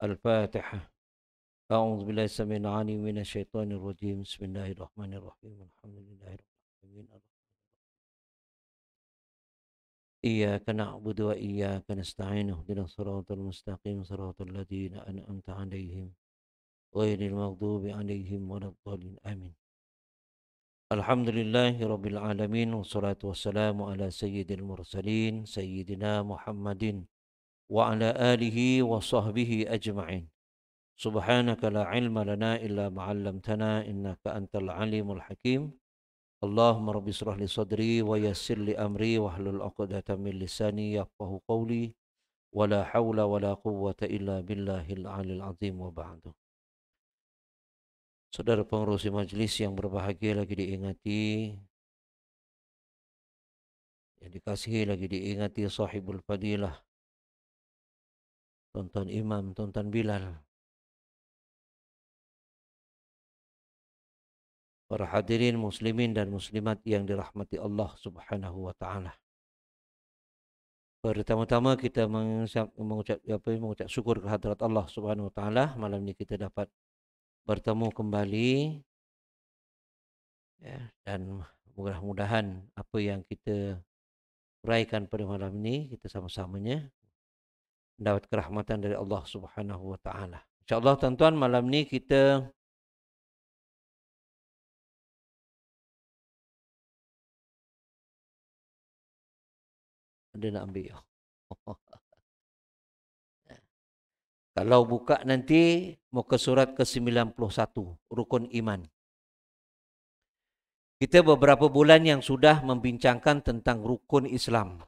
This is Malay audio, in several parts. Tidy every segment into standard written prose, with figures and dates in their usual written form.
الفاتحة. أعوذ بالله السميع العليم من الشيطان الرجيم. بسم الله الرحمن الرحيم. الحمد لله رب العالمين. إياك نعبد وإياك نستعين. اهدنا الصراط المستقيم صراط الذين أنعمت عليهم غير المغضوب عليهم ولا الضالين. آمين. الحمد لله رب العالمين والصلاة والسلام على سيد المرسلين سيدنا محمد وعلى آله وصحبه أجمعين. سبحانك لا علم لنا إلا ما علمتنا إنك أنت العليم الحكيم. اللهم رب اشرح لي صدري ويسر لي أمري واحلل عقدة من لساني يفقهوا قولي ولا حول ولا قوة إلا بالله العلي العظيم وبعد. Saudara pengurusi majlis yang berbahagia lagi diingati, yang dikasihi lagi diingati sahibul fadilah, Tuan-tuan Imam, Tuan-tuan Bilal, para hadirin muslimin dan muslimat yang dirahmati Allah Subhanahu wa taala. Pertama-tama kita mengucap syukur kehadrat Allah Subhanahu wa taala, malam ini kita dapat bertemu kembali, ya, dan mudah-mudahan apa yang kita uraikan pada malam ini kita sama-samanya mendapat kerahmatan dari Allah Subhanahu wa taala. Insya-Allah tuan-tuan, malam ini kita ada nak ambil. Kalau buka nanti muka surat ke-91, Rukun Iman. Kita beberapa bulan yang sudah membincangkan tentang rukun Islam.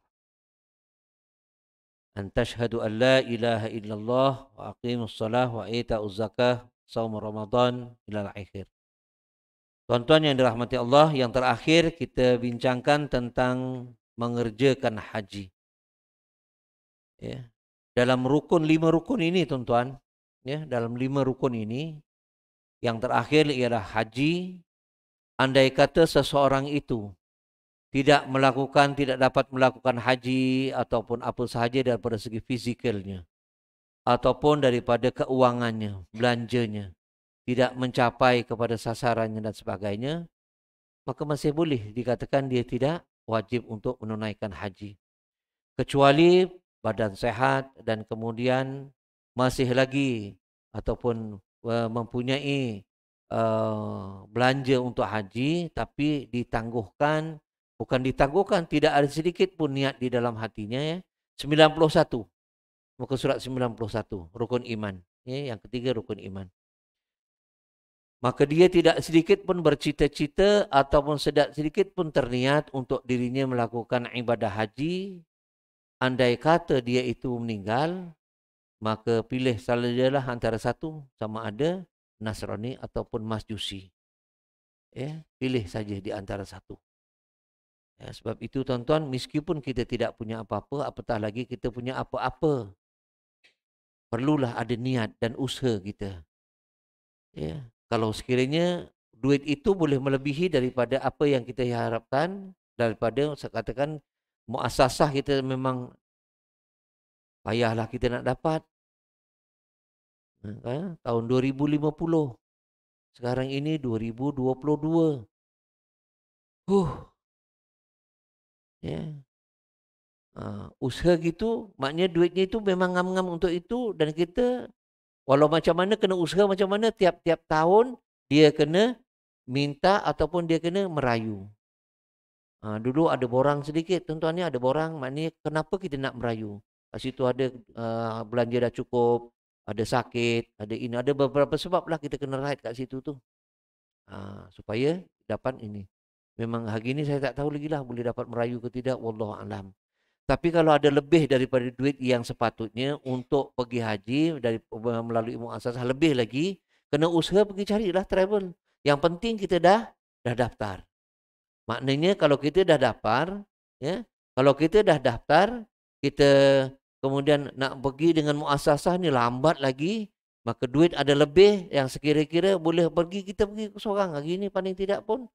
An tashhadu an la ilaha illallah wa aqimus salah wa ita'uz zakah saum Ramadan ila akhir. Tuan-tuan yang dirahmati Allah, yang terakhir kita bincangkan tentang mengerjakan haji. Ya. Dalam rukun 5 rukun ini tuan-tuan, ya, dalam 5 rukun ini yang terakhir ialah haji. Andai kata seseorang itu tidak dapat melakukan haji ataupun apa sahaja daripada segi fizikalnya ataupun daripada keuangannya, belanjanya, tidak mencapai kepada sasarannya dan sebagainya, maka masih boleh dikatakan dia tidak wajib untuk menunaikan haji. Kecuali badan sehat dan kemudian masih lagi ataupun mempunyai belanja untuk haji, tapi tidak ada sedikit pun niat di dalam hatinya, ya. 91, muka surat 91, rukun iman, ya, yang ketiga rukun iman. Maka dia tidak sedikit pun bercita-cita ataupun sedikit pun terniat untuk dirinya melakukan ibadah haji. Andai kata dia itu meninggal, maka pilih sajalah antara satu, sama ada Nasrani ataupun Majusi. Ya, pilih saja di antara satu. Ya, sebab itu tuan-tuan, meskipun kita tidak punya apa-apa, apatah lagi kita punya apa-apa, perlulah ada niat dan usaha kita. Ya, kalau sekiranya duit itu boleh melebihi daripada apa yang kita harapkan, daripada saya katakan muasasah kita memang payahlah kita nak dapat. Tahun 2050. Sekarang ini 2022. Ya. Usaha gitu, maknanya duitnya itu memang ngam-ngam untuk itu, dan kita walau macam mana kena usaha macam mana, tiap-tiap tahun dia kena minta ataupun dia kena merayu. Dulu ada borang sedikit, tuan-tuan, ni ada borang, maknanya kenapa kita nak merayu? Kat situ ada belanja dah cukup, ada sakit, ada ini, ada beberapa sebab lah kita kena raid kat situ tu. Supaya dapat ini. Memang hari ini saya tak tahu lagi lah boleh dapat merayu ke tidak, wallahu alam. Tapi kalau ada lebih daripada duit yang sepatutnya untuk pergi haji dari melalui muasasah, lebih lagi kena usaha pergi carilah travel. Yang penting kita dah daftar. Maknanya kalau kita dah daftar, ya, kalau kita dah daftar, kita kemudian nak pergi dengan muasasah ni lambat lagi, maka duit ada lebih yang sekira-kira boleh pergi, kita pergi seorang. Hari ni paling tidak pun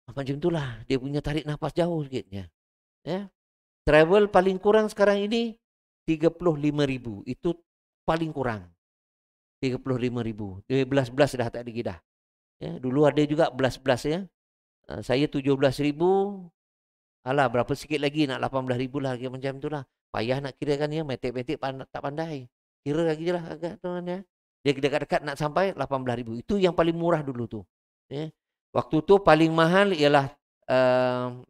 macam itulah, dia punya tarik nafas jauh sikitnya. Ya. Travel paling kurang sekarang ini 35,000. Itu paling kurang 35.000. 11 dah tak lagi dah. Ya, dulu ada juga 11 ya. Saya 17.000. Alah, berapa sikit lagi nak 18.000 lah, macam itulah. Payah nak kira kan ya, metik-metik tak pandai. Kira lagi je lah agak tuan ya. Dia dekat-dekat nak sampai 18.000. Itu yang paling murah dulu tu. Ya. Waktu tu paling mahal ialah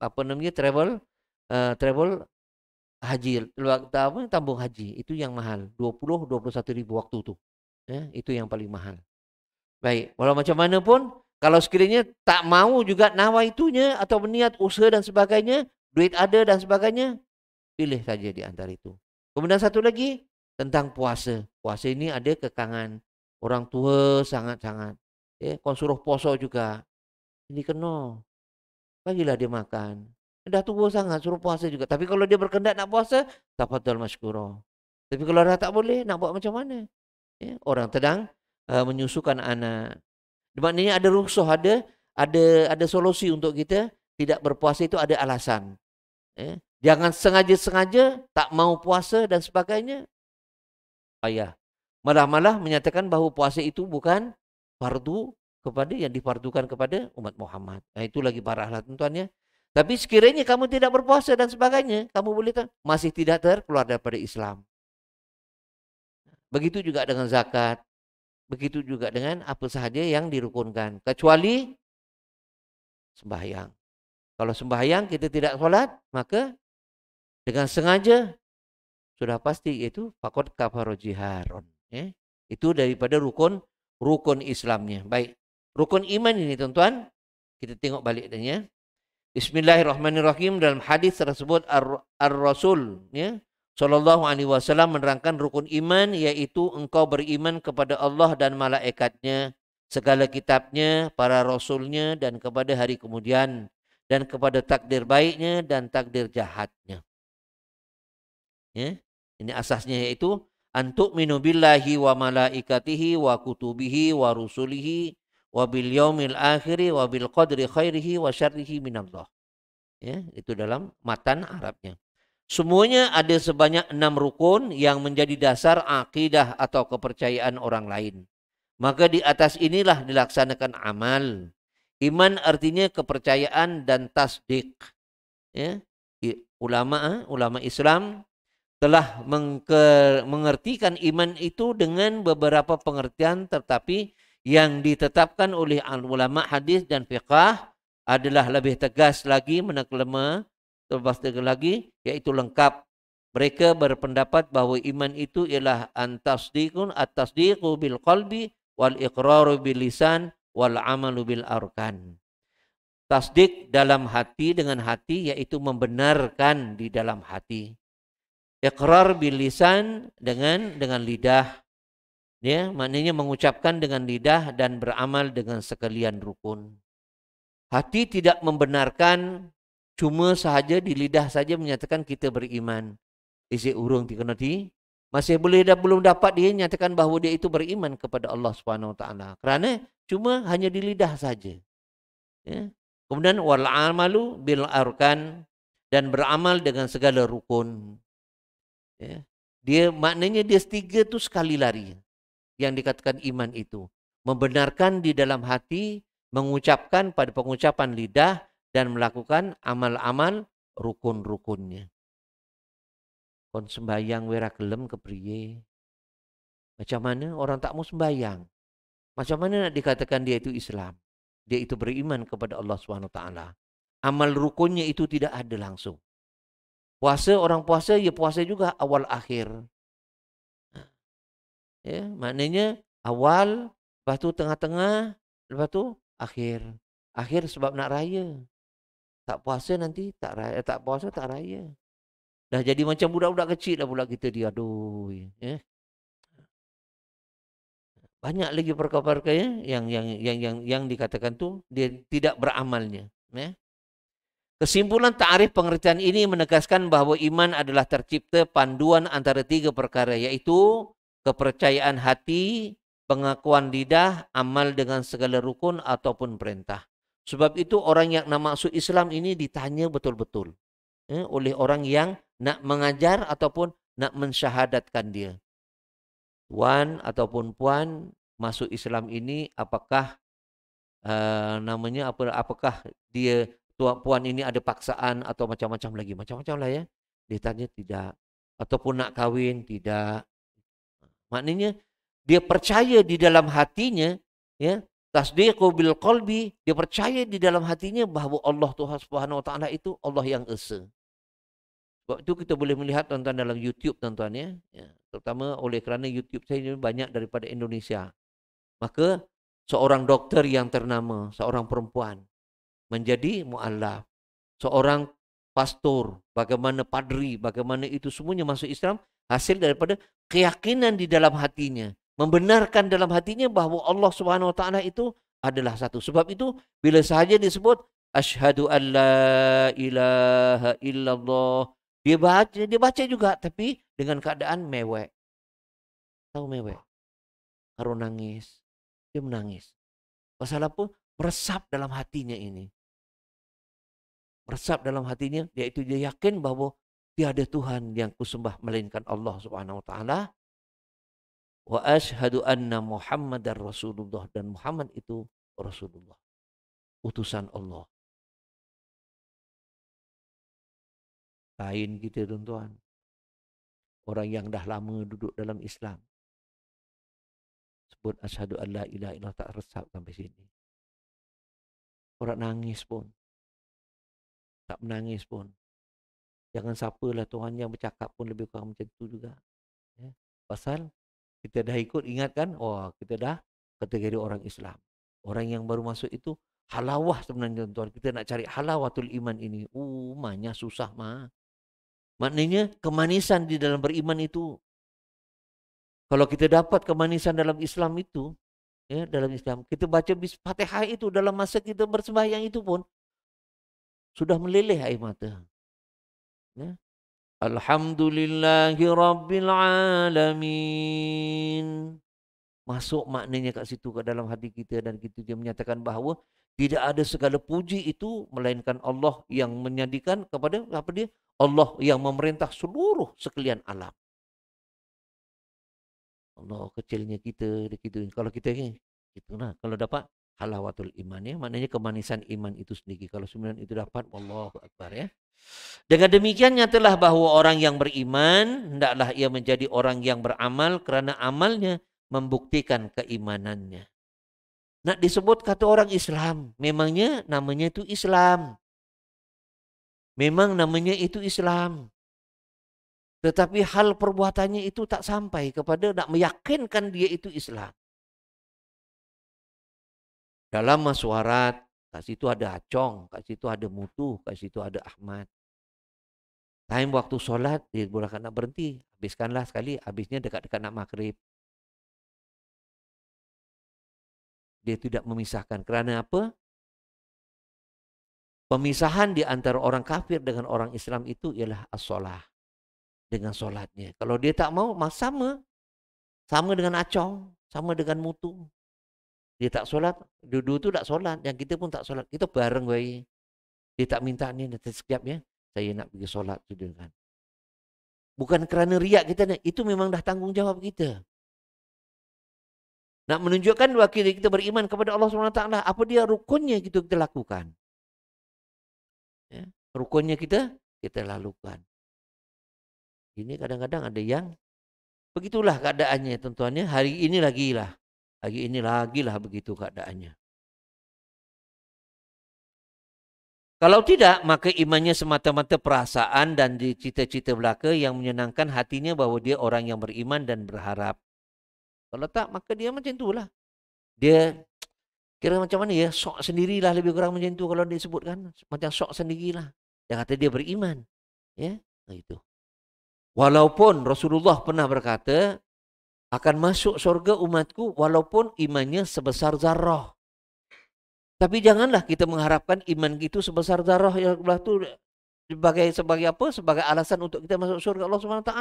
apa namanya travel haji, tambung haji. Itu yang mahal. 21.000 waktu tu. Ya, itu yang paling mahal. Baik, walau macam mana pun, kalau sekiranya tak mau juga nawa itunya atau berniat usaha dan sebagainya, duit ada dan sebagainya, pilih saja di antara itu. Kemudian satu lagi, tentang puasa. Puasa ini ada kekangan. Orang tua sangat-sangat. Ya, kau suruh puasa juga. Ini kena. Bagilah dia makan. Dah tua sangat, suruh puasa juga. Tapi kalau dia berkendak nak puasa, tafadhal masykurah. Tapi kalau dah tak boleh, nak buat macam mana? Ya, orang sedang menyusukan anak. Maknanya ada rukhsah, ada solusi untuk kita tidak berpuasa itu, ada alasan. Ya. Jangan sengaja-sengaja tak mau puasa dan sebagainya. Payah. Malah menyatakan bahawa puasa itu bukan fardu kepada yang difardukan kepada umat Muhammad. Nah, itu lagi parahlah tuan-tuan ya. Tapi sekiranya kamu tidak berpuasa dan sebagainya, kamu boleh masih tidak terkeluar daripada Islam. Begitu juga dengan zakat. Begitu juga dengan apa sahaja yang dirukunkan. Kecuali sembahyang. Kalau sembahyang kita tidak solat, maka dengan sengaja sudah pasti itu faqad kafara jiharon. Ya. Itu daripada rukun Islamnya. Baik. Rukun iman ini tuan-tuan, kita tengok balik ya. Bismillahirrahmanirrahim. Dalam hadis tersebut Ar-Rasul ya, Sallallahu Alaihi Wasallam menerangkan rukun iman, yaitu engkau beriman kepada Allah dan malaikatnya, segala kitabnya, para rasulnya, dan kepada hari kemudian, dan kepada takdir baiknya dan takdir jahatnya. Ya, ini asasnya, yaitu antu'minu billahi wa malaikatihi wa kutubihi wa rusulihi wa bil yaumil akhiri wa bil qadri khairihi wa syarrihi minallah. Ya, itu dalam matan Arabnya. Semuanya ada sebanyak 6 rukun yang menjadi dasar akidah atau kepercayaan orang lain. Maka di atas inilah dilaksanakan amal. Iman artinya kepercayaan dan tasdik. Ya. Ulama Islam telah mengertikan iman itu dengan beberapa pengertian, tetapi yang ditetapkan oleh ulama hadis dan fiqh adalah lebih tegas lagi, yaitu lengkap. Mereka berpendapat bahawa iman itu ialah at-tasdiqu bil qalbi wal iqraru bil lisan wal amalu bil arkan. Tasdik dalam hati dengan hati, yaitu membenarkan di dalam hati. Iqrar bil lisan dengan lidah. Ya, maknanya mengucapkan dengan lidah dan beramal dengan sekalian rukun. Hati tidak membenarkan, cuma sahaja di lidah saja menyatakan kita beriman. Isi urung dikena di, masih belum dapat dia nyatakan bahawa dia itu beriman kepada Allah Subhanahu Wa Taala. Kerana cuma hanya di lidah saja. Ya. Kemudian wal amalu bil arkan, dan beramal dengan segala rukun. Ya. Dia maknanya dia 3 tu sekali lari. Yang dikatakan iman itu membenarkan di dalam hati, mengucapkan pada pengucapan lidah, dan melakukan amal-amal rukun-rukunnya. Kon sembayang wera kelem kepriye? Macam mana orang tak mau sembayang? Macam mana nak dikatakan dia itu Islam? Dia itu beriman kepada Allah SWT. Amal rukunnya itu tidak ada langsung. Puasa, orang puasa, ya puasa juga awal akhir. Ya, maknanya awal, lepas tu tengah-tengah, lepas tu akhir. Akhir sebab nak raya. Tak puasa nanti tak raya, tak puasa tak raya. Dah jadi macam budak-budak kecil dah pula kita dia. Aduh. Ya. Banyak lagi perkara-perkara yang dikatakan tu dia tidak beramalnya. Ya. Kesimpulan ta'arif pengertian ini menegaskan bahawa iman adalah tercipta panduan antara 3 perkara, iaitu kepercayaan hati, pengakuan lidah, amal dengan segala rukun ataupun perintah. Sebab itu orang yang nak masuk Islam ini ditanya betul-betul oleh orang yang nak mengajar ataupun nak mensyahadatkan dia. tuan ataupun puan masuk Islam ini apakah namanya apakah dia tuan puan ini ada paksaan atau macam-macam lagi, macam-macam lah ya. Dia tanya tidak, ataupun nak kahwin tidak. Maknanya dia percaya di dalam hatinya, ya, tasdiqu bil qalbi, dia percaya di dalam hatinya bahawa Allah Tuhan Subhanahu wa taala itu Allah yang esa. Sebab itu kita boleh melihat tuan-tuan dalam YouTube tuan-tuan ya. Terutama oleh kerana YouTube saya ini banyak daripada Indonesia. Maka seorang doktor yang ternama, seorang perempuan menjadi mualaf, seorang pastor, bagaimana padri, bagaimana itu semuanya masuk Islam hasil daripada keyakinan di dalam hatinya, membenarkan dalam hatinya bahawa Allah Subhanahu wa taala itu adalah satu. Sebab itu bila sahaja disebut asyhadu an la ilaha illallah, dia baca juga tapi dengan keadaan mewek. Tahu mewek? Kalau nangis, dia menangis. Pasal apa? Meresap dalam hatinya ini. Meresap dalam hatinya, iaitu dia yakin bahawa tiada Tuhan yang kusembah melainkan Allah Subhanahu wa taala. Wa asyhadu anna Muhammadar Rasulullah, dan Muhammad itu Rasulullah, utusan Allah. Lain kita tuan-tuan. Orang yang dah lama duduk dalam Islam. Sebut asyhadu an la ilaha illallah tak resap sampai sini. Orang nangis pun. Tak menangis pun. Jangan sapalah Tuhan yang bercakap pun lebih kurang macam tu juga. Ya. Pasal kita dah ikut, ingatkan, oh kita dah kategori orang Islam. Orang yang baru masuk itu halawah sebenarnya tuan-tuan. Kita nak cari halawatul iman ini. Maknya susah mah. Maknanya kemanisan di dalam beriman itu. Kalau kita dapat kemanisan dalam Islam itu, ya, dalam Islam, kita baca Fatihah itu dalam masa kita bersembahyang itu pun sudah meleleh air mata. Ya. Alhamdulillahi Rabbil Alamin. Masuk maknanya kat situ, ke dalam hati kita, dan kita dia menyatakan bahawa tidak ada segala puji itu melainkan Allah yang menyadikan kepada apa dia? Allah yang memerintah seluruh sekalian alam. Allah kecilnya kita. Kalau kita ni, itulah kalau dapat halawatul iman ya, maknanya kemanisan iman itu sendiri. Kalau sembilan itu dapat, Allahu Akbar ya. Dengan demikian nyatalah bahawa orang yang beriman hendaklah ia menjadi orang yang beramal kerana amalnya membuktikan keimanannya. Nak disebut kata orang Islam, memangnya namanya itu Islam. Memang namanya itu Islam. Tetapi hal perbuatannya itu tak sampai kepada nak meyakinkan dia itu Islam. Dalam mesyuarat, kat situ ada Acong, kat situ ada Mutu, kat situ ada Ahmad. Time waktu solat, dia boleh nak berhenti. Habiskanlah sekali, habisnya dekat-dekat nak maghrib. Dia tidak memisahkan. Kerana apa? Pemisahan di antara orang kafir dengan orang Islam itu ialah as-solah. Dengan solatnya. Kalau dia tak mau, sama. Sama dengan Acong, sama dengan Mutu. Dia tak solat, dua-dua tu tak solat. Yang kita pun tak solat. Kita bareng bayi. Dia tak minta ni, nanti sekejap ya. Saya nak pergi solat. Sudah kan. Bukan kerana riak kita. Itu memang dah tanggungjawab kita. Nak menunjukkan bahawa kita beriman kepada Allah SWT. Apa dia rukunnya kita lakukan. Ya, rukunnya kita lakukan. Ini kadang-kadang ada yang begitulah keadaannya tuan-tuannya. Hari ini lagilah. Hari ini lagilah begitu keadaannya. Kalau tidak, maka imannya semata-mata perasaan dan cita-cita belaka yang menyenangkan hatinya bahawa dia orang yang beriman dan berharap. Kalau tak, maka dia macam itulah. Dia kira macam mana ya? Sok sendirilah lebih kurang macam itu kalau dia sebutkan. Macam sok sendirilah. Yang kata dia beriman. Ya, itu. Walaupun Rasulullah pernah berkata, akan masuk surga umatku walaupun imannya sebesar zarah. Tapi janganlah kita mengharapkan iman itu sebesar zarah yang belah tu sebagai apa? Sebagai alasan untuk kita masuk surga Allah SWT.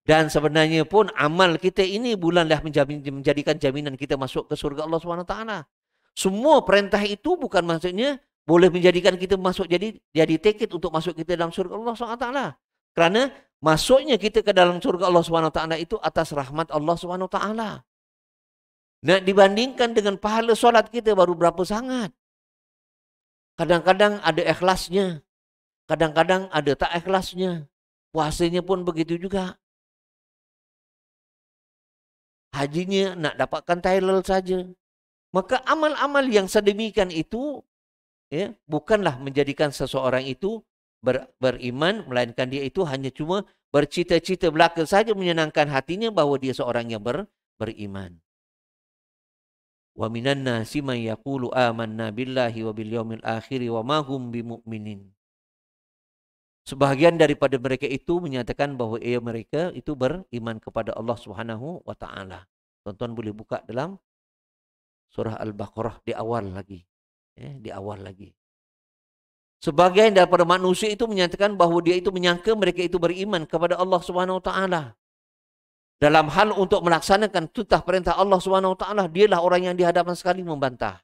Dan sebenarnya pun amal kita ini bukanlah menjadikan jaminan kita masuk ke surga Allah SWT. Semua perintah itu bukan maksudnya boleh menjadikan kita masuk jadi tiket untuk masuk kita dalam surga Allah SWT. Kerana Masuknya kita ke dalam surga Allah Subhanahu wa taala itu atas rahmat Allah Subhanahu wa taala. Nah, dibandingkan dengan pahala solat kita baru berapa sangat. Kadang-kadang ada ikhlasnya, kadang-kadang ada tak ikhlasnya. Puasanya pun begitu juga. Hajinya nak dapatkan tahlil saja. Maka amal-amal yang sedemikian itu ya, bukanlah menjadikan seseorang itu beriman, melainkan dia itu hanya cuma bercita-cita belaka saja menyenangkan hatinya bahwa dia seorang yang beriman. Wa minan nasi man yaqulu amanna billahi wa bil yaumil akhir wa ma hum bimumin. Sebahagian daripada mereka itu menyatakan bahwa mereka itu beriman kepada Allah Subhanahu wa taala. Tuan-tuan boleh buka dalam surah Al-Baqarah di awal lagi. Di awal lagi. Sebagian daripada manusia itu menyatakan bahwa dia itu menyangka mereka itu beriman kepada Allah Subhanahu wa taala. Dalam hal untuk melaksanakan tutah perintah Allah Subhanahu wa taala, dialah orang yang di hadapan sekali membantah.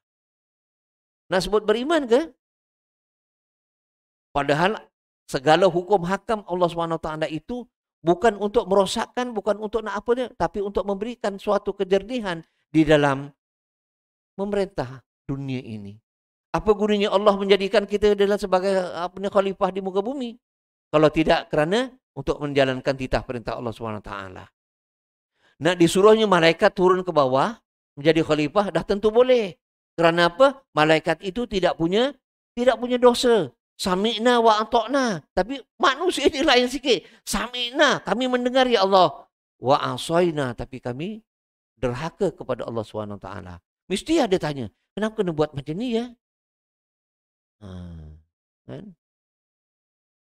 Nak sebut beriman ke? Padahal segala hukum hakam Allah Subhanahu wa taala itu bukan untuk merosakkan, bukan untuk nak apa dia, tapi untuk memberikan suatu kejernihan di dalam memerintah dunia ini. Apa gunanya Allah menjadikan kita adalah sebagai khalifah di muka bumi? Kalau tidak kerana untuk menjalankan titah perintah Allah Subhanahu wa taala. Nak disuruhnya malaikat turun ke bawah menjadi khalifah dah tentu boleh. Kerana apa? Malaikat itu tidak punya dosa. Sami'na wa ata'na. Tapi manusia ini lain sikit. Sami'na, kami mendengar ya Allah. Wa asayna, tapi kami derhaka kepada Allah Subhanahu wa taala. Mesti ada tanya, kenapa kena buat macam ni ya? Kan?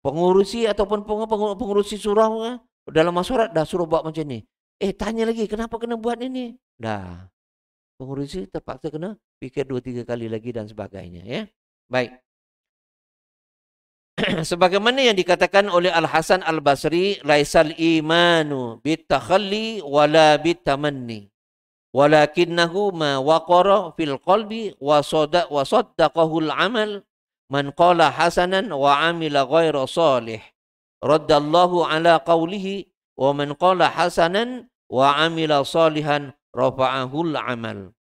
Pengurusi ataupun pengurusi surau dalam masyarakat dah suruh buat macam ni. Tanya lagi, kenapa kena buat ini? Dah. Pengurusi terpaksa kena fikir 2-3 kali lagi dan sebagainya. Ya, baik. Sebagaimana yang dikatakan oleh Al-Hasan Al-Basri, laisal imanu bitakhalli wala bitamanni. Walakinnahu ma waqara fil qalbi wa saddaqahu al-amal man qala hasanan wa amila ghaira salih. Raddallahu ala qawlihi wa man qala hasanan wa amila salihan rafa'ahul amal.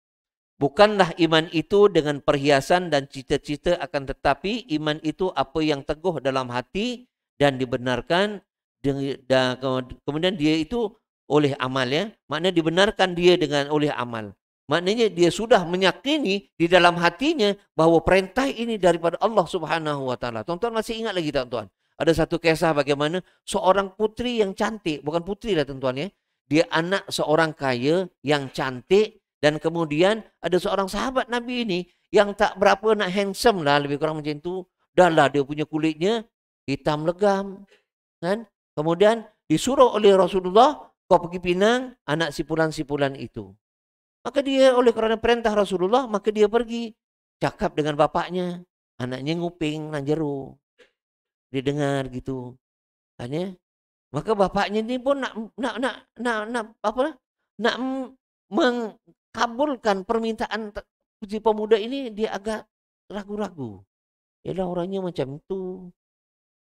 Bukanlah iman itu dengan perhiasan dan cita-cita, akan tetapi iman itu apa yang teguh dalam hati dan dibenarkan, dan kemudian dia itu oleh amal ya. Maknanya dibenarkan dia dengan oleh amal. Maknanya dia sudah meyakini di dalam hatinya bahawa perintah ini daripada Allah Subhanahu wa taala. Tuan-tuan masih ingat lagi tak tuan? Ada satu kisah bagaimana seorang putri yang cantik, bukan putri lah tuan-tuan ya. Dia anak seorang kaya yang cantik. Dan kemudian ada seorang sahabat Nabi ini yang tak berapa nak handsome lah, lebih kurang macam tu. Dah lah dia punya kulitnya hitam legam. Kan? Kemudian disuruh oleh Rasulullah, kau pergi pinang anak sipulan-sipulan itu. Maka dia oleh kerana perintah Rasulullah, maka dia pergi. Cakap dengan bapaknya. Anaknya nguping nan jeru. Dia dengar gitu. Kan ya? Maka bapaknya ni pun nak mengkabulkan permintaan si pemuda ini, dia agak ragu-ragu. Yalah orangnya macam tu,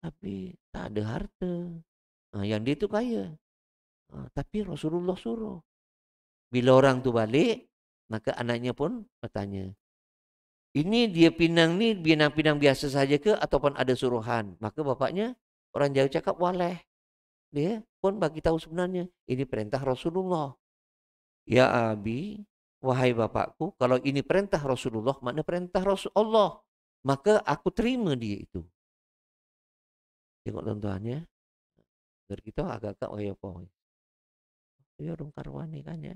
tapi tak ada harta. Yang dia tu kaya. Tapi Rasulullah suruh. Bila orang tu balik, maka anaknya pun bertanya, ini dia pinang ni pinang-pinang biasa saja ke ataupun ada suruhan? Maka bapaknya, orang jauh cakap waleh. Dia pun bagi tahu sebenarnya ini perintah Rasulullah. Ya abi, wahai bapakku, kalau ini perintah Rasulullah, makna perintah Rasulullah, maka aku terima dia itu. Tengok tuan-tuan ya. Dari kita agak-agak apa. Ya dong karwani kan ya.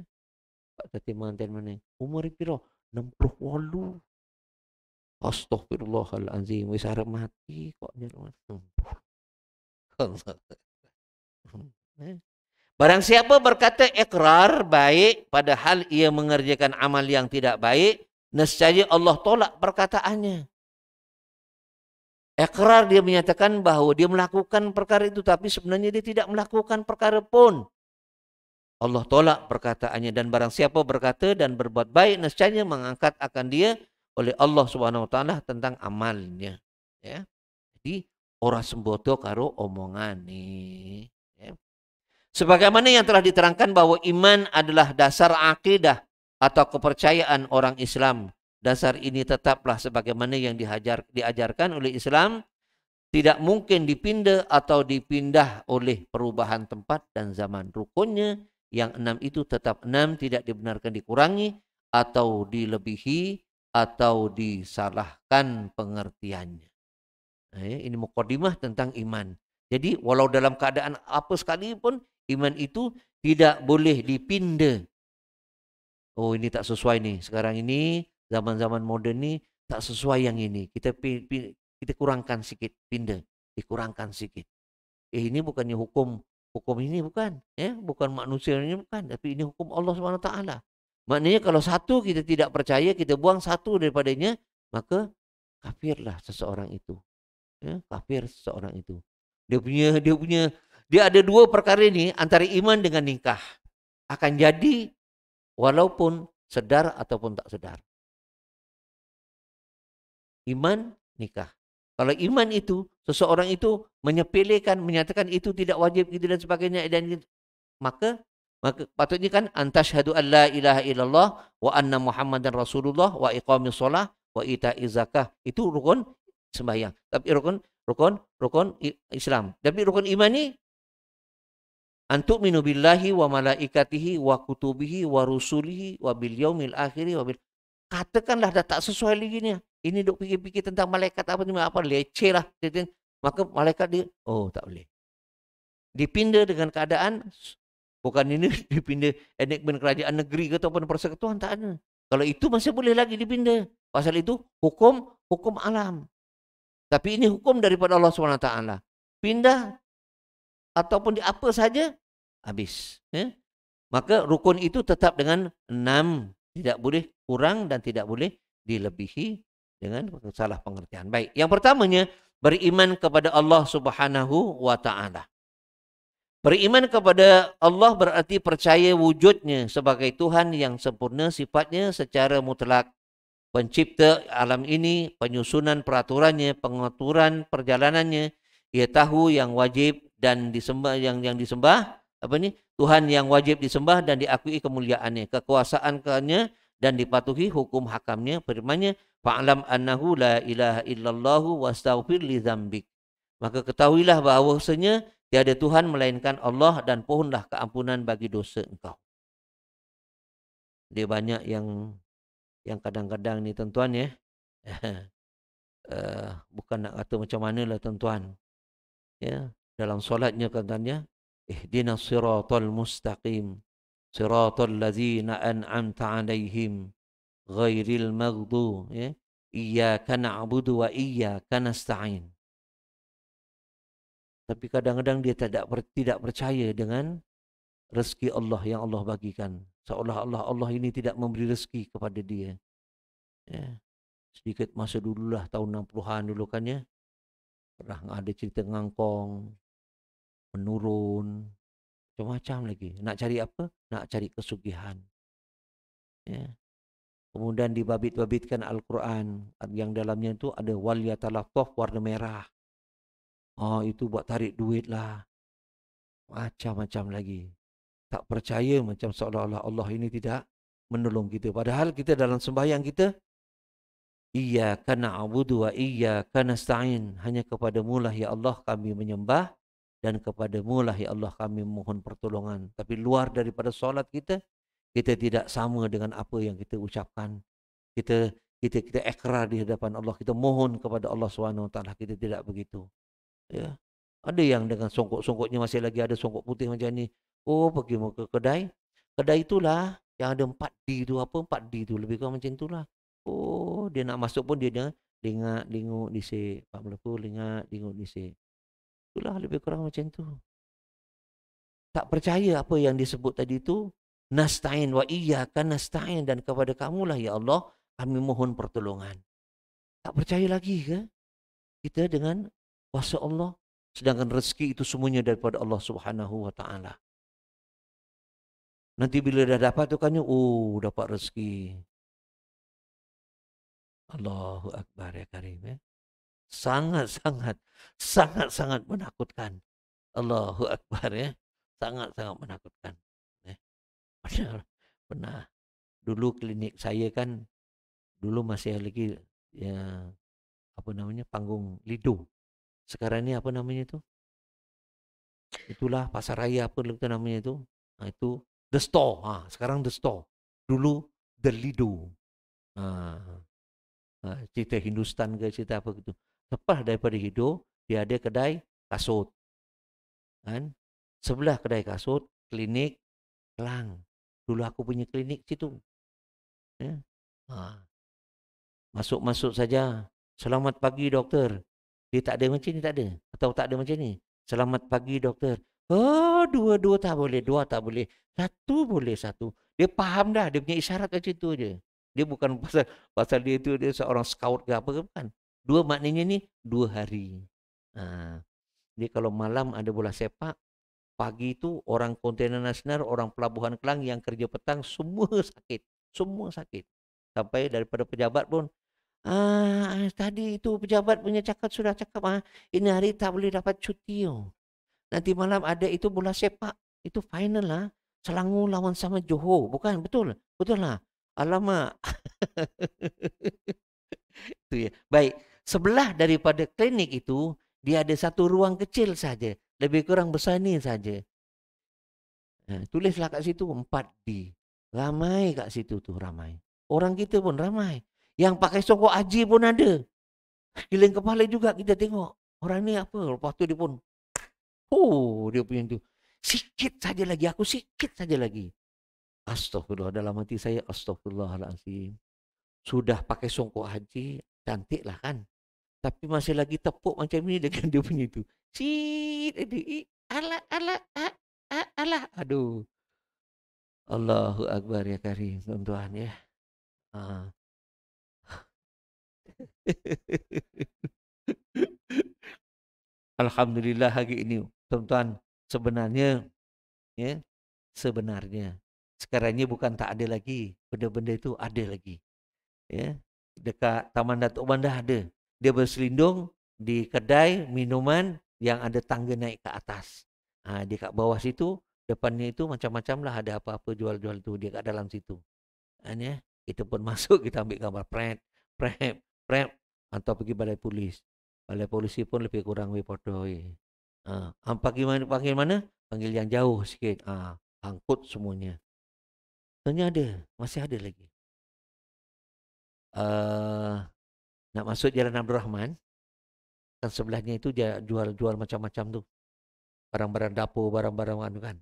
Pak tadi manten mana? Umur piro? 68. Astaghfirullahalazim, wis arep mati kok nyer. Barang siapa berkata ikrar baik padahal ia mengerjakan amal yang tidak baik, nescaya Allah tolak perkataannya. Ikrar dia menyatakan bahawa dia melakukan perkara itu, tapi sebenarnya dia tidak melakukan perkara pun. Allah tolak perkataannya. Dan barang siapa berkata dan berbuat baik, nescaya mengangkat akan dia oleh Allah Subhanahu wa taala tentang amalnya. Ya. Jadi orang sembodo karo omongan nih. Sebagaimana yang telah diterangkan bahwa iman adalah dasar akidah atau kepercayaan orang Islam. Dasar ini tetaplah sebagaimana yang diajarkan oleh Islam, tidak mungkin dipindah atau dipindah oleh perubahan tempat dan zaman. Rukunnya yang 6 itu tetap 6, tidak dibenarkan dikurangi atau dilebihi atau disalahkan pengertiannya. Nah, ini mukadimah tentang iman. Jadi walau dalam keadaan apa sekalipun, iman itu tidak boleh dipindah. Oh, ini tak sesuai nih. Sekarang ini zaman-zaman moden ni tak sesuai yang ini. Kita kurangkan sikit, pindah, dikurangkan sikit. Ini bukannya hukum ini bukan, ya, bukan manusia ini bukan, tapi ini hukum Allah Subhanahu Wa Taala. Maknanya kalau satu kita tidak percaya, kita buang satu daripadanya, maka kafirlah seseorang itu. Ya, kafir seseorang itu. Dia ada dua perkara ini antara iman dengan nikah. Akan jadi walaupun sedar ataupun tak sedar. Iman, nikah. Kalau iman itu, seseorang itu menyepelekan, menyatakan itu tidak wajib gitu dan sebagainya, dan maka patutnya kan antashhadu an la ilaha illallah wa anna muhammadan rasulullah wa iqamis shalah wa ita'iz zakah. Itu rukun sembahyang. Tapi rukun Islam. Tapi rukun iman ni antu'minu billahi wa malaikatihi wa kutubihi wa rusulihi wa bil yaumil akhiri wa bil. Katakanlah dah tak sesuai lagi ni. Ini duk fikir-fikir tentang malaikat apa leceh lah. Maka malaikat dia, oh tak boleh. Dipindah dengan keadaan, bukan ini dipindah enakmen kerajaan negeri ke ataupun persekutuan, tak ada. Kalau itu masih boleh lagi dipindah. Pasal itu hukum alam. Tapi ini hukum daripada Allah SWT. Pindah ataupun di apa saja, habis. Maka rukun itu tetap dengan 6. Tidak boleh kurang dan tidak boleh dilebihi dengan salah pengertian. Baik, yang pertamanya beriman kepada Allah Subhanahu wa taala. Beriman kepada Allah berarti percaya wujudnya sebagai Tuhan yang sempurna sifatnya secara mutlak. Pencipta alam ini, penyusunan peraturannya, pengaturan perjalanannya, ia tahu yang wajib dan disembah, yang disembah apa ni? Tuhan yang wajib disembah dan diakui kemuliaannya, kekuasaannya dan dipatuhi hukum hakamnya. Firman-Nya, fa'lam annahu la ilaha illallah wastaghfir li dzambik. Maka ketahuilah bahawasanya tiada Tuhan melainkan Allah dan pohonlah keampunan bagi dosa engkau. Dia banyak yang kadang-kadang ni tuan-tuan ya. Bukan nak kata macam manalah tuan-tuan. Ya, dalam solatnya katanya ihdinas siratal mustaqim siratal ladzina an'amta 'alaihim ghairil maghdubi ya iyyaka na'budu wa iyyaka nasta'in. Tapi kadang-kadang dia tidak percaya dengan rezeki Allah yang Allah bagikan. Seolah-olah Allah ini tidak memberi rezeki kepada dia. Ya. Sedikit masa dululah tahun 60-an dulu kan ya. Pernah ada cerita ngangkong menurun macam-macam lagi. Nak cari apa? Nak cari kesugihan. Ya. Kemudian dibabit-babitkan Al-Quran yang dalamnya itu ada wal yatalattaf warna merah. Oh, itu buat tarik duit lah. Macam-macam lagi. Tak percaya macam seolah-olah Allah ini tidak menolong kita. Padahal kita dalam sembahyang kita, iyyaka na'budu wa iyyaka nasta'in. Hanya kepadamu lah ya Allah kami menyembah dan kepadamu lah ya Allah kami mohon pertolongan. Tapi luar daripada solat kita tidak sama dengan apa yang kita ucapkan. Kita ikrar di hadapan Allah. Kita mohon kepada Allah SWT. Kita tidak begitu. Ya. Ada yang dengan songkok-songkoknya masih lagi ada songkok putih macam ni. Oh, pergi ke kedai. Kedai itulah yang ada 4D tu. Apa 4D tu? Lebih kurang macam itulah. Oh, dia nak masuk pun dia linguk disik. Pak Melaku linguk disik. Itulah lebih kurang macam tu. Tak percaya apa yang disebut tadi tu. Nasta'in wa iyyaka nasta'in. Dan kepada kamulah ya Allah kami mohon pertolongan. Tak percaya lagi ke? Kita dengan kuasa Allah. Sedangkan rezeki itu semuanya daripada Allah Subhanahu wa taala. Nanti bila dah dapat tu kan, oh dapat rezeki. Allahu Akbar ya Karim ya. Sangat-sangat menakutkan. Allahu Akbar ya. sangat-sangat menakutkan. Padahal pernah dulu klinik saya kan dulu masih lagi ya apa namanya panggung Lido. Sekarang ini apa namanya itu? Itulah pasar raya apa itu namanya itu? Nah, itu The Store. Sekarang The Store. Dulu The Lido. Nah, cerita Hindustan ke cerita apa gitu. Lepas daripada Lido, dia ada kedai kasut. Kan? Sebelah kedai kasut, klinik Kelang. Dulu aku punya klinik situ. Ya. Masuk-masuk saja. Selamat pagi doktor. Dia tak ada macam ni, tak ada. Atau tak ada macam ni. Selamat pagi doktor. Oh, dua-dua tak boleh. Dua tak boleh. Satu boleh satu. Dia faham dah. Dia punya isyarat macam tu je. Dia bukan pasal dia tu dia seorang scout ke apa ke, bukan. Dua maknanya ni 2 hari. Dia kalau malam ada bola sepak, pagi tu orang kontainer nasional, orang pelabuhan Kelang yang kerja petang semua sakit. Semua sakit. Sampai daripada pejabat pun, tadi itu pejabat punya sudah cakap, ini hari tak boleh dapat cuti. Nanti malam ada itu bola sepak. Itu final lah. Selangor lawan sama Johor. Bukan, betul. Betul lah. Alamak. Itu ya. Baik. Sebelah daripada klinik itu, dia ada satu ruang kecil saja. Lebih kurang besar ni saja. Tulislah kat situ 4D. Ramai kat situ tu, ramai. Orang kita pun ramai. Yang pakai songkok haji pun ada. Giling kepala juga kita tengok. Orang ni apa? Lepas tu dia pun, dia punya tu. Sikit saja lagi. Aku sikit saja lagi. Astagfirullah. Dalam hati saya, astagfirullahaladzim. Sudah pakai songkok haji. Cantik lah kan. Tapi masih lagi tepuk macam ni dengan dia punya tu. Alah, alah, alah. Aduh. Allahu Akbar ya karim. Tuan-tuan ya. Alhamdulillah hari ini, tuan-tuan, sebenarnya sekarang ini bukan tak ada lagi, benda-benda itu ada lagi. Ya, dekat Taman Datuk Bandah ada. Dia berselindung di kedai minuman yang ada tangga naik ke atas. Dia kat bawah situ, depannya itu macam-macam lah, ada apa-apa jual-jual tu dia kat dalam situ. Kita pun masuk, kita ambil gambar prep atau pergi balai polis. Balai polisi pun lebih kurang berpodoi. Panggil mana? Panggil yang jauh sikit. Angkut semuanya. Sebenarnya ada, masih ada lagi. Nak masuk Jalan Abdul Rahman, kan sebelahnya itu dia jual-jual macam-macam tu. Barang-barang dapur, barang-barang anu kan.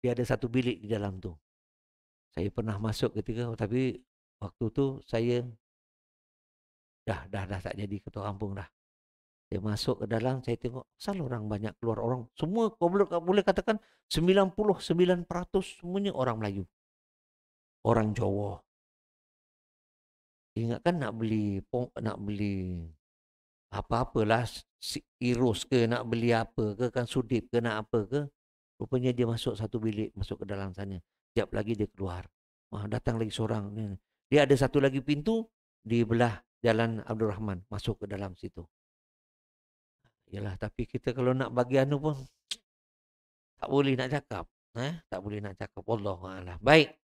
Dia ada satu bilik di dalam tu. Saya pernah masuk ketika, tapi waktu tu saya dah tak jadi ketua kampung dah. Saya masuk ke dalam, saya tengok, asal orang banyak keluar orang. Semua, kau boleh katakan 99% semuanya orang Melayu. Orang Jawa. Ingatkan nak beli apa-apalah, irus ke, nak beli apa ke, kan sudip ke, nak apa ke. Rupanya dia masuk satu bilik, masuk ke dalam sana. Sekejap lagi dia keluar. Datang lagi seorang. Dia ada satu lagi pintu di belah Jalan Abdul Rahman. Masuk ke dalam situ. Yalah, tapi kita kalau nak bagi anu pun tak boleh nak cakap. Tak boleh nak cakap. Wallahualam. Baik.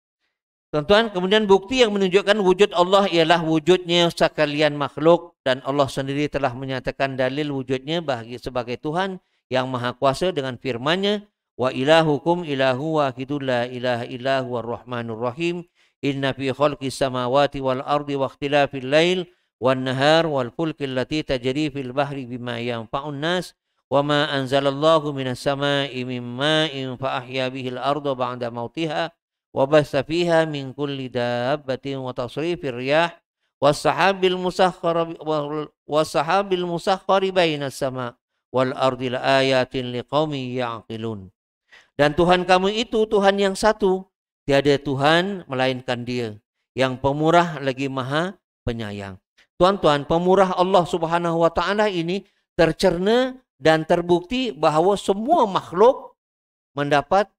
Tuan-tuan, kemudian bukti yang menunjukkan wujud Allah ialah wujudnya sekalian makhluk. Dan Allah sendiri telah menyatakan dalil wujudnya sebagai Tuhan yang maha kuasa dengan firman-Nya, wa ilahukum ilahu wahidun la ilaha illahu ar-rahmanur rahim. Inna fi khalqis samawati wal ardi wa ikhtilafil lail wan nahar wal fulki allati tajri fil bahri bima yanfa'un nas wa ma anzalallahu minas sama'i min ma'in fa ahya bihil arda ba'da mautiha wa basa fiha min kulli dabbatin wa tasrifir riyah was-sahabil musakhkhari bainas sama' wal ardi la ayatin liqaumin ya'qilun. Dan Tuhan kamu itu Tuhan yang satu, tiada Tuhan melainkan Dia, yang pemurah lagi maha penyayang. Tuan-tuan, pemurah Allah Subhanahu wa taala ini tercerna dan terbukti bahawa semua makhluk mendapat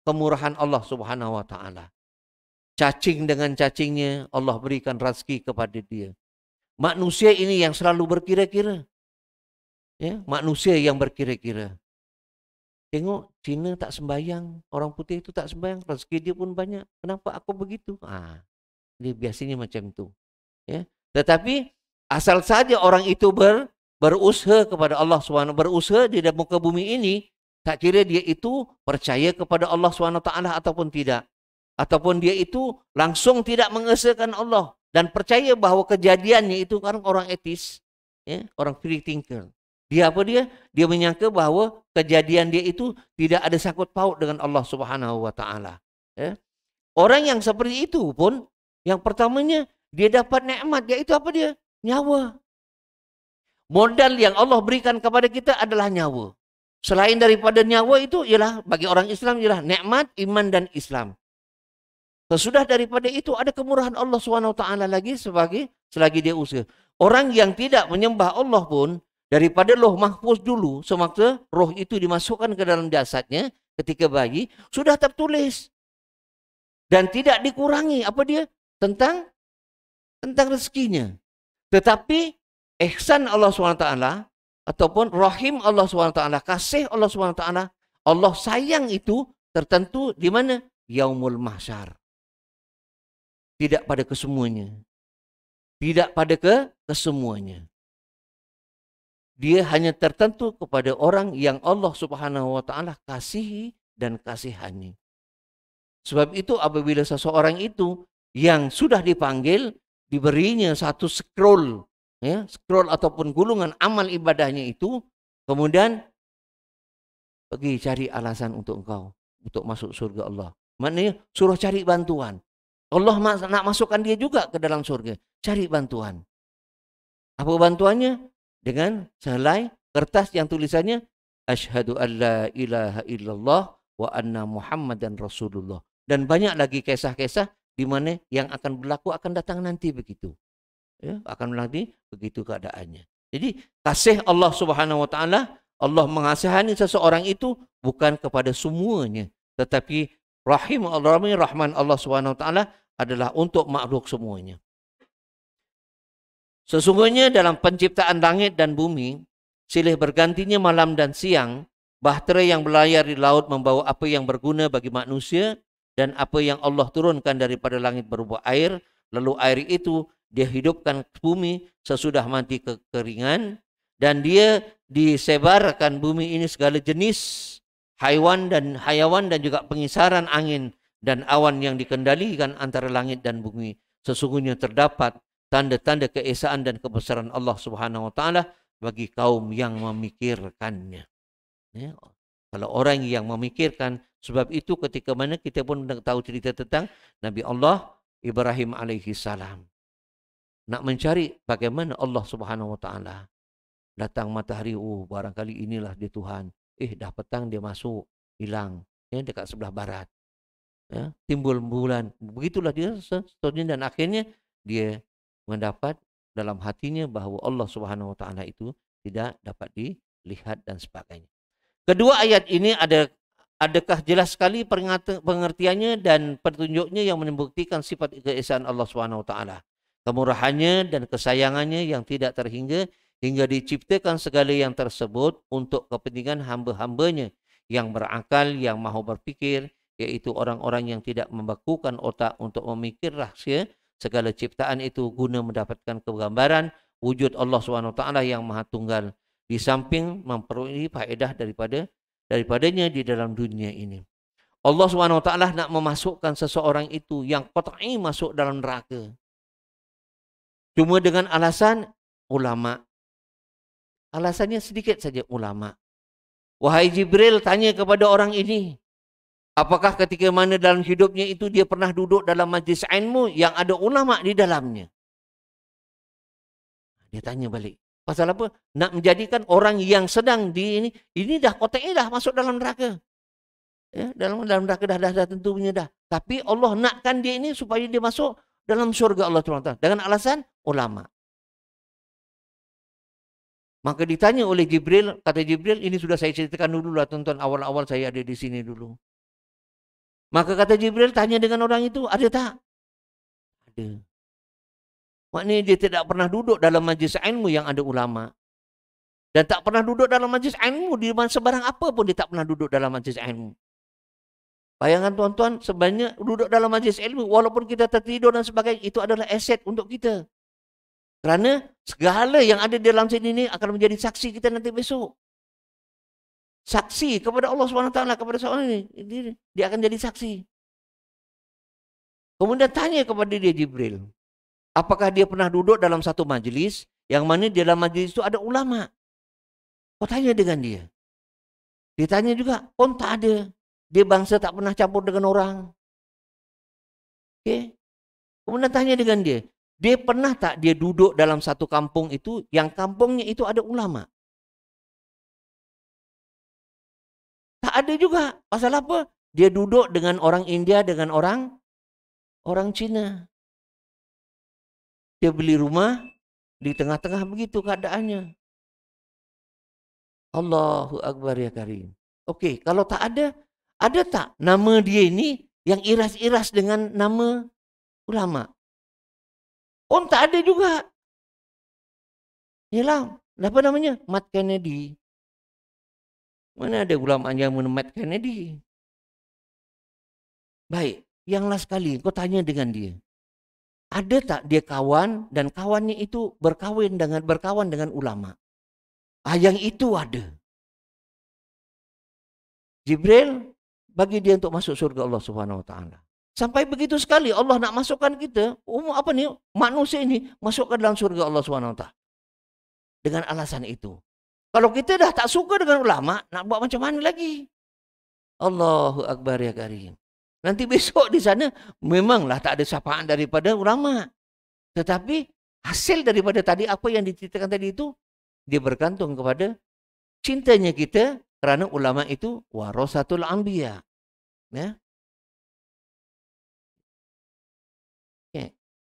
kemurahan Allah Subhanahu wa taala. Cacing dengan cacingnya Allah berikan rezeki kepada dia. Manusia ini yang selalu berkira-kira. Manusia yang berkira-kira. Tengok Cina tak sembahyang, orang putih itu tak sembahyang, rezeki dia pun banyak. Kenapa aku begitu? Dia biasanya macam tu. Ya. Tetapi asal saja orang itu berusaha kepada Allah SWT, berusaha di dalam muka bumi ini, tak kira dia itu percaya kepada Allah SWT ataupun tidak. Ataupun dia itu langsung tidak mengesahkan Allah dan percaya bahawa kejadiannya itu kan orang etis, ya, orang free thinker. Dia apa dia? Dia menyangka bahawa kejadian dia itu tidak ada sangkut paut dengan Allah Subhanahu wa taala. Ya. Orang yang seperti itu pun yang pertamanya dia dapat nikmat, iaitu apa dia? Nyawa. Modal yang Allah berikan kepada kita adalah nyawa. Selain daripada nyawa itu ialah bagi orang Islam ialah nikmat iman dan Islam. Sesudah daripada itu ada kemurahan Allah SWT lagi selagi dia usaha. Orang yang tidak menyembah Allah pun daripada Lauh Mahfuz dulu, semasa roh itu dimasukkan ke dalam jasadnya ketika bayi, sudah tertulis. Dan tidak dikurangi apa dia? Tentang rezekinya. Tetapi ihsan Allah SWT ataupun rahim Allah SWT, kasih Allah SWT, Allah sayang itu tertentu di mana? Yaumul Mahsyar. Tidak pada kesemuanya. Tidak pada kesemuanya. Dia hanya tertentu kepada orang yang Allah Subhanahu wa taala kasihi dan kasihani. Sebab itu apabila seseorang itu yang sudah dipanggil diberinya satu scroll, ya, scroll ataupun gulungan amal ibadahnya itu, kemudian pergi cari alasan untuk engkau untuk masuk surga Allah. Maknanya suruh cari bantuan. Allah nak masukkan dia juga ke dalam surga. Cari bantuan. Apa bantuannya? Dengan sehelai kertas yang tulisannya Asyhadu an la ilaha illallah wa anna Muhammadan Rasulullah. Dan banyak lagi kisah-kisah di mana yang akan berlaku akan datang nanti begitu. Ya, akan nanti begitu keadaannya. Jadi kasih Allah Subhanahu wa taala, Allah mengasihani seseorang itu bukan kepada semuanya, tetapi rahman Allah Subhanahu wa taala adalah untuk makhluk semuanya. Sesungguhnya dalam penciptaan langit dan bumi, silih bergantinya malam dan siang, bahtera yang berlayar di laut membawa apa yang berguna bagi manusia dan apa yang Allah turunkan daripada langit berupa air, lalu air itu dia hidupkan bumi sesudah mati kekeringan, dan dia disebarkan bumi ini segala jenis haiwan dan hayawan dan juga pengisaran angin dan awan yang dikendalikan antara langit dan bumi. Sesungguhnya terdapat tanda-tanda keesaan dan kebesaran Allah Subhanahu wa taala bagi kaum yang memikirkannya. Ya. Kalau orang yang memikirkan, sebab itu ketika mana kita pun tahu cerita tentang Nabi Allah Ibrahim alaihi salam. Nak mencari bagaimana Allah Subhanahu wa taala. Datang matahari, barangkali inilah dia Tuhan. Dah petang dia masuk, hilang, ya, dekat sebelah barat. Ya, timbul bulan. Begitulah dia seterusnya, dan akhirnya dia mendapat dalam hatinya bahawa Allah Subhanahu wa taala itu tidak dapat dilihat dan sebagainya. Kedua ayat ini adakah jelas sekali pengertiannya dan petunjuknya yang membuktikan sifat keesaan Allah Subhanahu wa taala. Kemurahannya dan kesayangannya yang tidak terhingga hingga diciptakan segala yang tersebut untuk kepentingan hamba-hambanya yang berakal, yang mahu berfikir, yaitu orang-orang yang tidak membekukan otak untuk memikir rahsia segala ciptaan itu guna mendapatkan kegambaran wujud Allah SWT yang maha tunggal, di samping memperoleh faedah daripadanya di dalam dunia ini. Allah SWT nak memasukkan seseorang itu yang qat'i masuk dalam neraka cuma dengan alasan ulama. Alasannya sedikit saja, ulama. Wahai Jibril, tanya kepada orang ini, apakah ketika mana dalam hidupnya itu dia pernah duduk dalam majlis ilmu yang ada ulama di dalamnya? Dia tanya balik. Pasal apa? Nak menjadikan orang yang sedang ini dah kotaknya dah masuk dalam neraka. Ya, dalam neraka dah tentunya dah. Tapi Allah nakkan dia ini supaya dia masuk dalam syurga Allah SWT dengan alasan ulama. Maka ditanya oleh Jibril, kata Jibril, ini sudah saya ceritakan dulu lah tuan-tuan, awal-awal saya ada di sini dulu. Maka kata Jibril, tanya dengan orang itu, ada tak? Ada. Maknanya dia tidak pernah duduk dalam majlis ilmu yang ada ulama. Dan tak pernah duduk dalam majlis ilmu. Di mana sebarang apa pun dia tak pernah duduk dalam majlis ilmu. Bayangkan tuan-tuan, sebenarnya duduk dalam majlis ilmu, walaupun kita tertidur dan sebagainya, itu adalah aset untuk kita. Kerana segala yang ada di dalam sini ini akan menjadi saksi kita nanti besok. Saksi kepada Allah SWT, kepada seorang ini. Dia akan jadi saksi. Kemudian tanya kepada dia Jibril. Apakah dia pernah duduk dalam satu majlis, yang mana di dalam majlis itu ada ulama? Kau tanya dengan dia. Dia tanya juga, pun tak ada. Dia bangsa tak pernah campur dengan orang. Okay? Kemudian tanya dengan dia. Dia pernah tak dia duduk dalam satu kampung itu, yang kampungnya itu ada ulama? Tak ada juga. Pasal apa? Dia duduk dengan orang India, dengan orang Cina. Dia beli rumah, di tengah-tengah begitu keadaannya. Allahu Akbar ya Karim. Okey, kalau tak ada tak nama dia ini yang iras-iras dengan nama ulama? Oh, tak ada juga. Yalah, apa namanya? Matt Kennedy. Mana ada ulama yang nama Matt Kennedy? Baik, yang last kali kau tanya dengan dia. Ada tak dia kawan dan kawannya itu berkawan dengan ulama? Yang itu ada. Jibril bagi dia untuk masuk surga Allah Subhanahu Wa Taala. Sampai begitu sekali Allah nak masukkan kita, manusia ini masuk ke dalam surga Allah Subhanahu Wa Taala. Dengan alasan itu. Kalau kita dah tak suka dengan ulama, nak buat macam mana lagi? Allahu Akbar ya Karim. Nanti besok di sana memanglah tak ada syafaat daripada ulama. Tetapi hasil daripada tadi apa yang diceritakan tadi itu, dia bergantung kepada cintanya kita kerana ulama itu warasatul anbiya. Ya.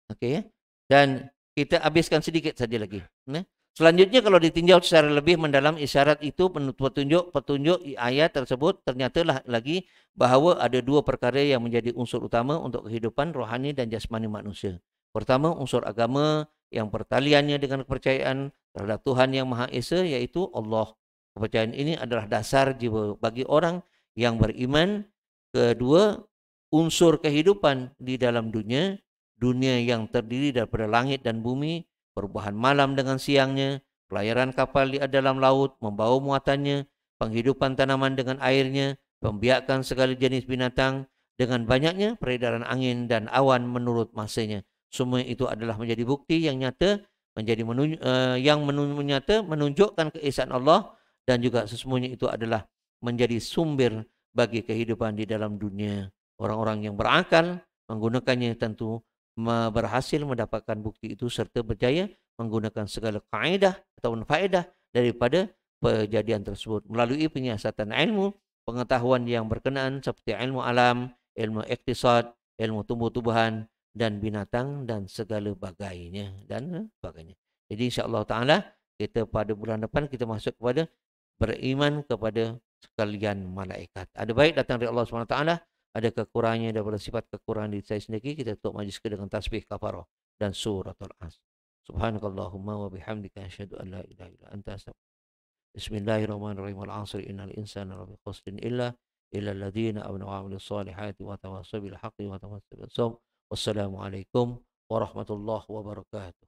Okey ya. Dan kita habiskan sedikit saja lagi. Ya. Selanjutnya kalau ditinjau secara lebih mendalam isyarat itu petunjuk ayat tersebut ternyata lagi bahawa ada dua perkara yang menjadi unsur utama untuk kehidupan rohani dan jasmani manusia. Pertama, unsur agama yang pertaliannya dengan kepercayaan terhadap Tuhan Yang Maha Esa, iaitu Allah. Kepercayaan ini adalah dasar jiwa bagi orang yang beriman. Kedua, unsur kehidupan di dalam dunia yang terdiri daripada langit dan bumi, perubahan malam dengan siangnya, pelayaran kapal di dalam laut, membawa muatannya, penghidupan tanaman dengan airnya, pembiakan segala jenis binatang, dengan banyaknya peredaran angin dan awan menurut masanya. Semua itu adalah menjadi bukti yang nyata, menunjukkan keesaan Allah, dan juga sesungguhnya itu adalah menjadi sumber bagi kehidupan di dalam dunia. Orang-orang yang berakal menggunakannya tentu berhasil mendapatkan bukti itu serta berjaya menggunakan segala kaedah ataupun faedah daripada kejadian tersebut melalui penyiasatan ilmu, pengetahuan yang berkenaan seperti ilmu alam, ilmu iktisad, ilmu tumbuh-tumbuhan dan binatang dan segala bagainya dan sebagainya. Jadi insya-Allah taala kita pada bulan depan kita masuk kepada beriman kepada sekalian malaikat. Ada baik datang dari Allah Subhanahu wa taala, ada kekurangannya daripada sifat kekurangan diri saya sendiri, kita tutup majlis dengan tasbih kafarah dan suratul As. Subhanakallahumma wa bihamdika asyhadu an la ilaha illa anta astaghfiruka. Bismillahirrahmanirrahim. Al-'asr innal insana lafi khusrin illa alladziina amanu wa 'amilus solihati wa tawassaw bil haqqi wa tawassaw bis sabr. Wassalamualaikum warahmatullahi wabarakatuh.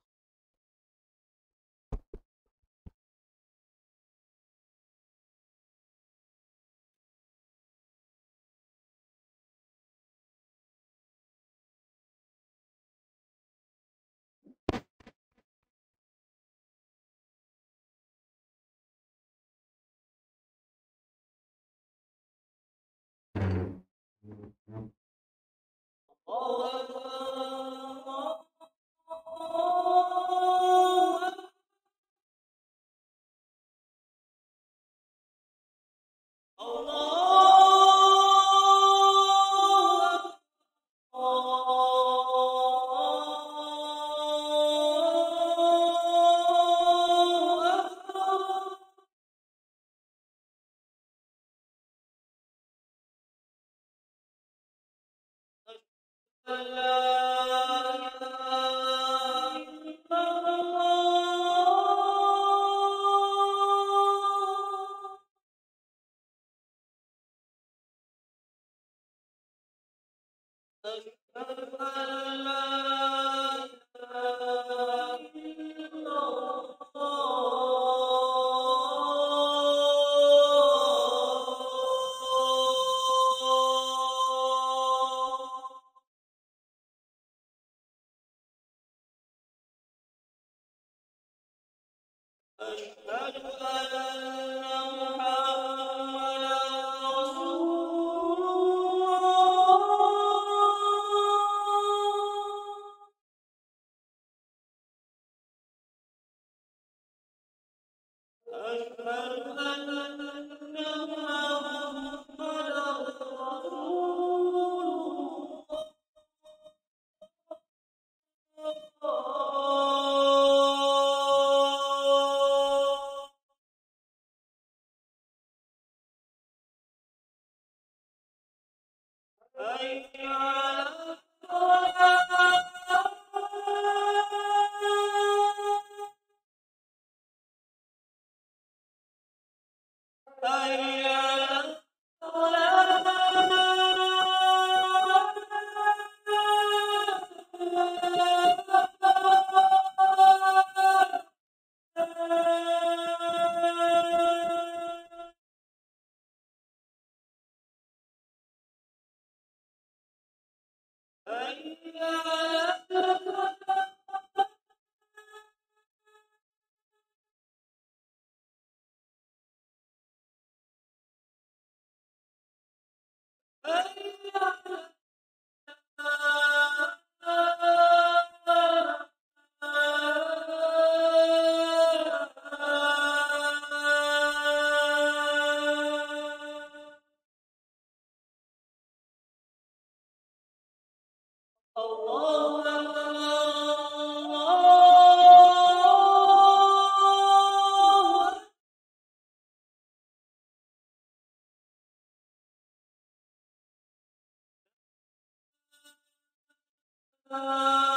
أشهد أن محمدا رسول الله. أشهد أن محمدا رسول الله. حي على الصلاة. حي على الصلاة. حي على الله أكبر.